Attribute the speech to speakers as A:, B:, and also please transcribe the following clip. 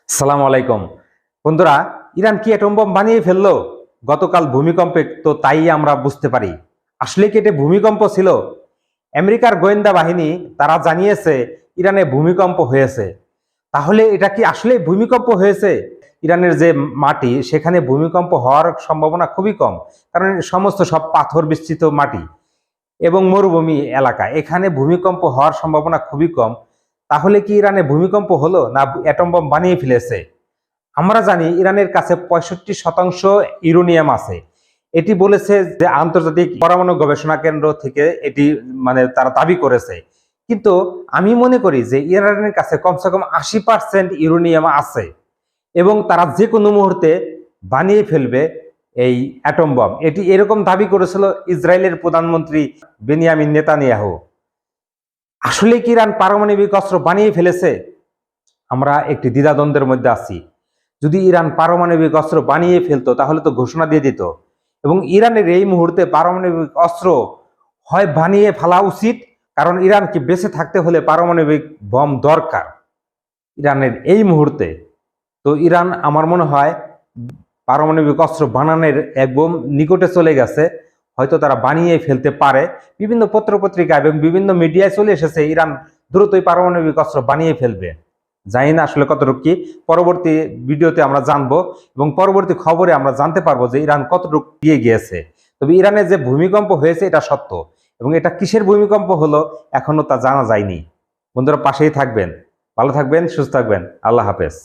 A: আসসালামু আলাইকুম বন্ধুরা। ইরান কি অ্যাটম বম বানিয়ে ফেললো গতকাল ভূমিকম্পে? তো তাই আমরা বুঝতে পারি আসলে কি এটা ভূমিকম্প ছিল। আমেরিকার গোয়েন্দা বাহিনী তারা জানিয়েছে ইরানে ভূমিকম্প হয়েছে। তাহলে এটা কি আসলে ভূমিকম্প হয়েছে? ইরানের যে মাটি সেখানে ভূমিকম্প হওয়ার সম্ভাবনা খুবই কম, কারণ সমস্ত সব পাথর বিস্তৃত মাটি এবং মরুভূমি এলাকা, এখানে ভূমিকম্প হওয়ার সম্ভাবনা খুবই কম। তাহলে কি ইরানে ভূমিকম্প হলো না অ্যাটম বম বানিয়ে ফেলেছে? আমরা জানি ইরানের কাছে 65% ইউরেনিয়াম আছে। এটি বলেছে যে আন্তর্জাতিক পরমাণু গবেষণা কেন্দ্র থেকে এটি তারা দাবি করেছে। কিন্তু আমি মনে করি যে ইরানের কাছে কমসে কম 80% ইউরেনিয়াম আছে এবং তারা যে কোনো মুহূর্তে বানিয়ে ফেলবে এই অ্যাটম বম। এটি এরকম দাবি করেছিল ইসরায়েলের প্রধানমন্ত্রী বেনিয়ামিন নেতানিয়াহু। আসলে কি ইরান পারমাণবিক অস্ত্র বানিয়ে ফেলেছে? আমরা একটি দ্বিধাদ্বন্দ্বের মধ্যে আছি। যদি ইরান পারমাণবিক অস্ত্র বানিয়ে ফেলতো তাহলে তো ঘোষণা দিয়ে দিত, এবং ইরানের এই মুহূর্তে পারমাণবিক অস্ত্র হয় বানিয়ে ফেলা উচিত, কারণ ইরানকে বেঁচে থাকতে হলে পারমাণবিক বম দরকার ইরানের এই মুহূর্তে। তো ইরান আমার মনে হয় পারমাণবিক অস্ত্র বানানোর একদম নিকটে চলে গেছে, হয়তো তারা বানিয়ে ফেলতে পারে। বিভিন্ন পত্রপত্রিকা এবং বিভিন্ন মিডিয়ায় চলে এসেছে ইরান দ্রুতই পারমাণবিক অস্ত্র বানিয়ে ফেলবে। জানি না আসলে কতটুকু কি, পরবর্তী ভিডিওতে আমরা জানবো এবং পরবর্তী খবরে আমরা জানতে পারবো যে ইরান কতটুকু এগিয়ে গিয়েছে। তবে ইরানে যে ভূমিকম্প হয়েছে এটা সত্য, এবং এটা কিসের ভূমিকম্প হলো এখনো তা জানা যায়নি। বন্ধুরা পাশেই থাকবেন, ভালো থাকবেন, সুস্থ থাকবেন। আল্লাহ হাফেজ।